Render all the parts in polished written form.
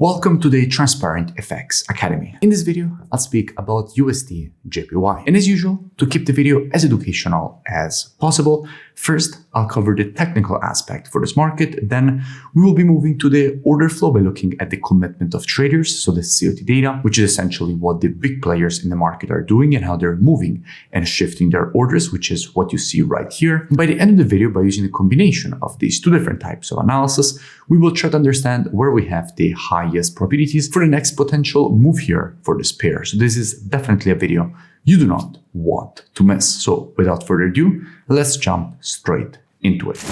Welcome to the Transparent FX Academy. In this video, I'll speak about USDJPY. And as usual, to keep the video as educational as possible, first, I'll cover the technical aspect for this market. Then we will be moving to the order flow by looking at the commitment of traders, so the COT data, which is essentially what the big players in the market are doing and how they're moving and shifting their orders, which is what you see right here. By the end of the video, by using a combination of these two different types of analysis, we will try to understand where we have the highest probabilities for the next potential move here for this pair. So this is definitely a video you do not want to miss. So without further ado, let's jump straight into it.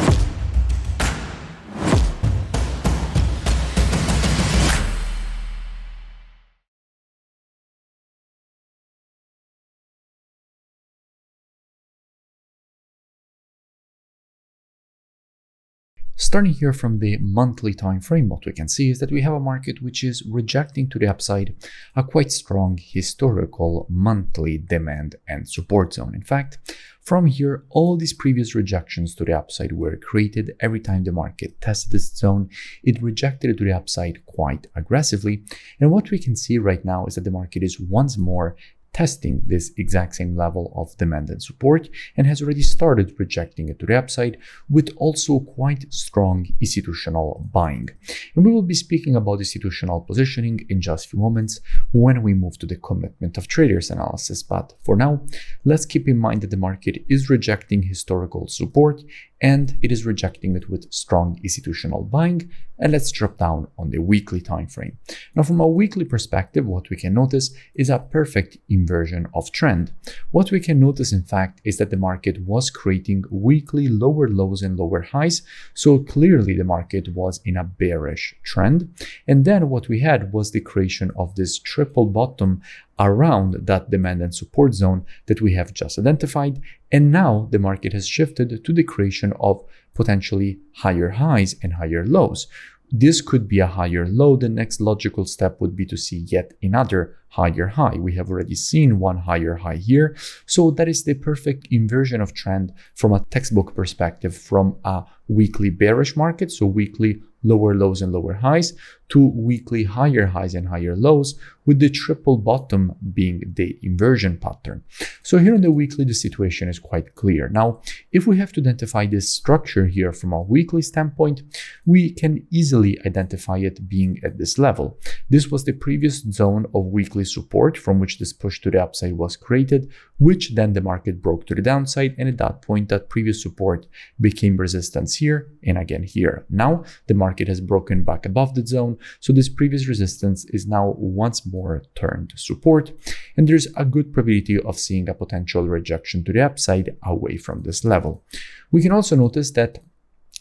Starting here from the monthly time frame, what we can see is that we have a market which is rejecting to the upside a quite strong historical monthly demand and support zone. In fact, from here, all these previous rejections to the upside were created every time the market tested this zone. It rejected it to the upside quite aggressively. And what we can see right now is that the market is once more testing this exact same level of demand and support and has already started rejecting it to the upside with also quite strong institutional buying. And we will be speaking about institutional positioning in just a few moments when we move to the commitment of traders analysis. But for now, let's keep in mind that the market is rejecting historical support and it is rejecting it with strong institutional buying. And let's drop down on the weekly time frame. Now, from a weekly perspective, what we can notice is a perfect inversion of trend. What we can notice, in fact, is that the market was creating weekly lower lows and lower highs. So clearly the market was in a bearish trend. And then what we had was the creation of this triple bottom around that demand and support zone that we have just identified. And now the market has shifted to the creation of potentially higher highs and higher lows. This could be a higher low. The next logical step would be to see yet another higher high. We have already seen one higher high here. So that is the perfect inversion of trend from a textbook perspective, from a weekly bearish market, so weekly lower lows and lower highs, to weekly higher highs and higher lows, with the triple bottom being the inversion pattern. So here on the weekly, the situation is quite clear. Now, if we have to identify this structure here from a weekly standpoint, we can easily identify it being at this level. This was the previous zone of weekly support from which this push to the upside was created, which then the market broke to the downside. And at that point, that previous support became resistance here and again here. Now, the market has broken back above the zone. So this previous resistance is now once more turned to support. And there's a good probability of seeing a potential rejection to the upside away from this level. We can also notice that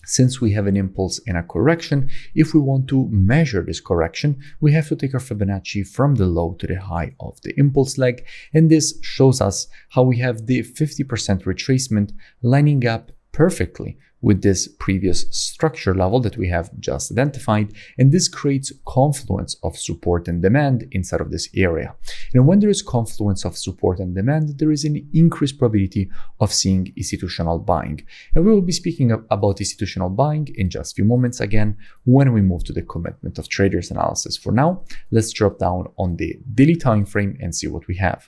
since we have an impulse and a correction, if we want to measure this correction, we have to take our Fibonacci from the low to the high of the impulse leg. And this shows us how we have the 50% retracement lining up perfectly with this previous structure level that we have just identified. And this creates confluence of support and demand inside of this area. And when there is confluence of support and demand, there is an increased probability of seeing institutional buying. And we will be speaking about institutional buying in just a few moments again when we move to the commitment of traders analysis. For now, let's drop down on the daily time frame and see what we have.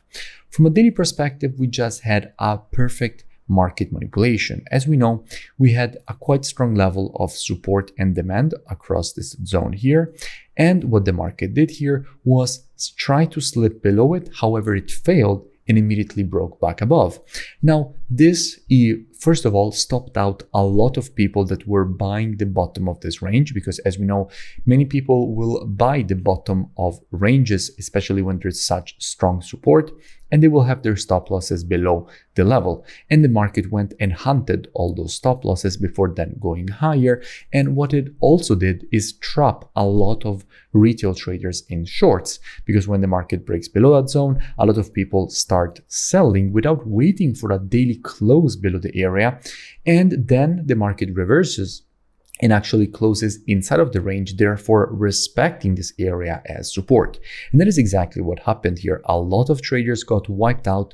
From a daily perspective, we just had a perfect market manipulation. As we know, we had a quite strong level of support and demand across this zone here. And what the market did here was try to slip below it. However, it failed and immediately broke back above. Now, this first of all stopped out a lot of people that were buying the bottom of this range, because as we know, many people will buy the bottom of ranges, especially when there's such strong support, and they will have their stop losses below the level. And the market went and hunted all those stop losses before then going higher. And what it also did is trap a lot of retail traders in shorts, because when the market breaks below that zone, a lot of people start selling without waiting for a daily close below the area. And then the market reverses and actually closes inside of the range, therefore respecting this area as support. And that is exactly what happened here. A lot of traders got wiped out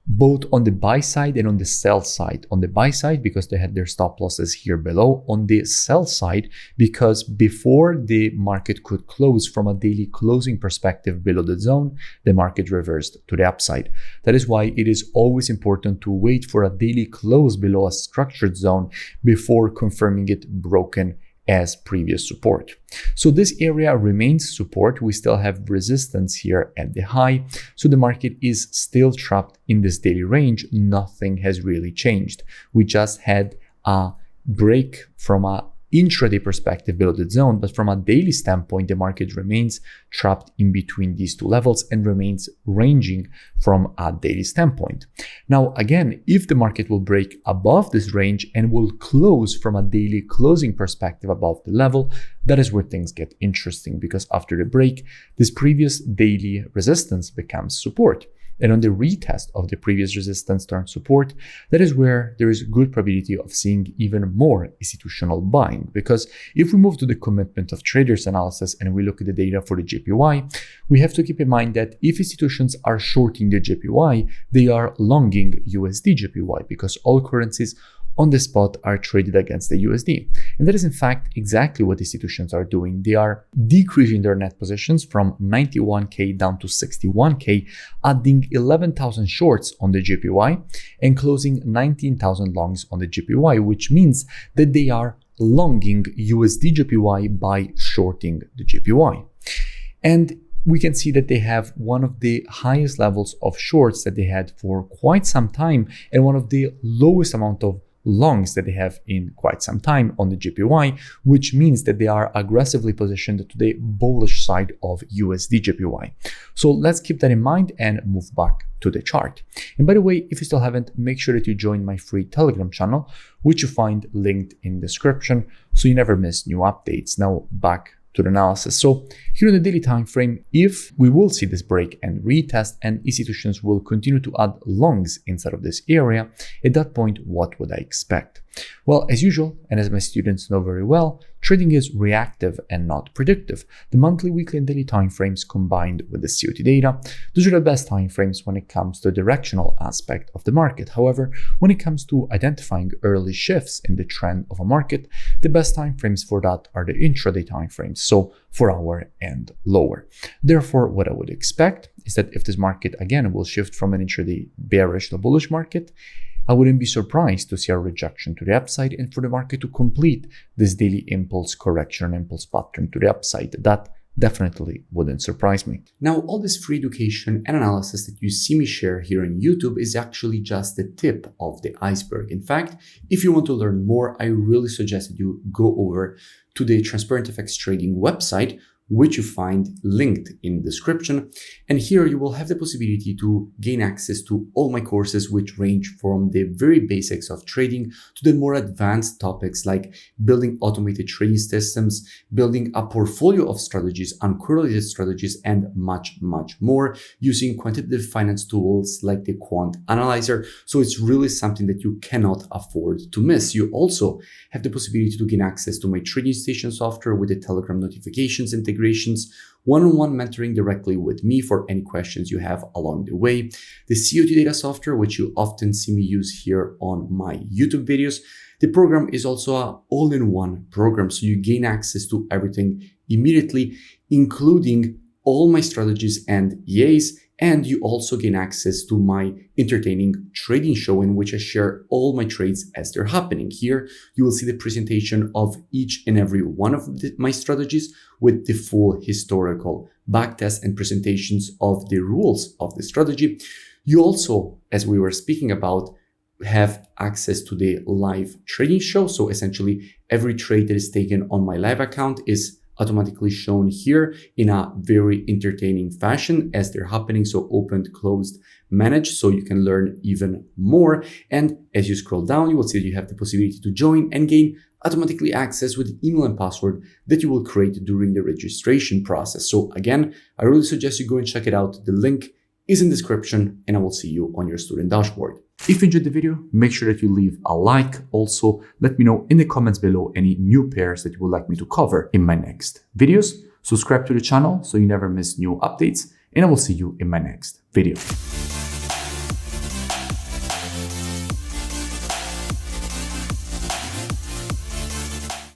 both on the buy side and on the sell side. On the buy side, because they had their stop losses here below. On the sell side, because before the market could close from a daily closing perspective below the zone, the market reversed to the upside. That is why it is always important to wait for a daily close below a structured zone before confirming it broken as previous support. So this area remains support. We still have resistance here at the high. So the market is still trapped in this daily range. Nothing has really changed. We just had a break from a intraday perspective below the zone, but from a daily standpoint, the market remains trapped in between these two levels and remains ranging from a daily standpoint. Now, again, if the market will break above this range and will close from a daily closing perspective above the level, that is where things get interesting, because after the break, this previous daily resistance becomes support. And on the retest of the previous resistance turns support, that is where there is good probability of seeing even more institutional buying. Because if we move to the commitment of traders analysis and we look at the data for the JPY, we have to keep in mind that if institutions are shorting the JPY, they are longing USDJPY, because all currencies on the spot are traded against the USD. And that is in fact exactly what institutions are doing. They are decreasing their net positions from 91K down to 61K, adding 11,000 shorts on the JPY and closing 19,000 longs on the JPY, which means that they are longing USDJPY by shorting the JPY. And we can see that they have one of the highest levels of shorts that they had for quite some time and one of the lowest amount of longs that they have in quite some time on the JPY, which means that they are aggressively positioned to the bullish side of USDJPY. So let's keep that in mind and move back to the chart. And by the way, if you still haven't, make sure that you join my free Telegram channel, which you find linked in the description, so you never miss new updates. Now back to the analysis. So here in the daily time frame, if we will see this break and retest and institutions will continue to add longs inside of this area, at that point, what would I expect? Well, as usual, and as my students know very well, trading is reactive and not predictive. The monthly, weekly, and daily time frames combined with the COT data, those are the best time frames when it comes to the directional aspect of the market. However, when it comes to identifying early shifts in the trend of a market, the best time frames for that are the intraday time frames, so 4 hour and lower. Therefore, what I would expect is that if this market again will shift from an intraday bearish to bullish market, I wouldn't be surprised to see a rejection to the upside and for the market to complete this daily impulse correction, impulse pattern to the upside. That definitely wouldn't surprise me. Now, all this free education and analysis that you see me share here on YouTube is actually just the tip of the iceberg. In fact, if you want to learn more, I really suggest that you go over to the Transparent FX Trading website, which you find linked in the description. And here you will have the possibility to gain access to all my courses, which range from the very basics of trading to the more advanced topics like building automated trading systems, building a portfolio of strategies, uncorrelated strategies, and much, much more using quantitative finance tools like the Quant Analyzer. So it's really something that you cannot afford to miss. You also have the possibility to gain access to my trading station software with the Telegram notifications integrations, one-on-one mentoring directly with me for any questions you have along the way, the COT data software, which you often see me use here on my YouTube videos. The program is also an all-in-one program, so you gain access to everything immediately, including all my strategies and EAs, and you also gain access to my entertaining trading show in which I share all my trades as they're happening. Here, you will see the presentation of each and every one of my strategies with the full historical backtest and presentations of the rules of the strategy. You also, as we were speaking about, have access to the live trading show. So essentially, every trade that is taken on my live account is automatically shown here in a very entertaining fashion as they're happening. So opened, closed, managed, so you can learn even more. And as you scroll down, you will see that you have the possibility to join and gain automatically access with email and password that you will create during the registration process. So again, I really suggest you go and check it out. The link is in the description and I will see you on your student dashboard. If you enjoyed the video, make sure that you leave a like. Also, let me know in the comments below any new pairs that you would like me to cover in my next videos. Subscribe to the channel so you never miss new updates, and I will see you in my next video.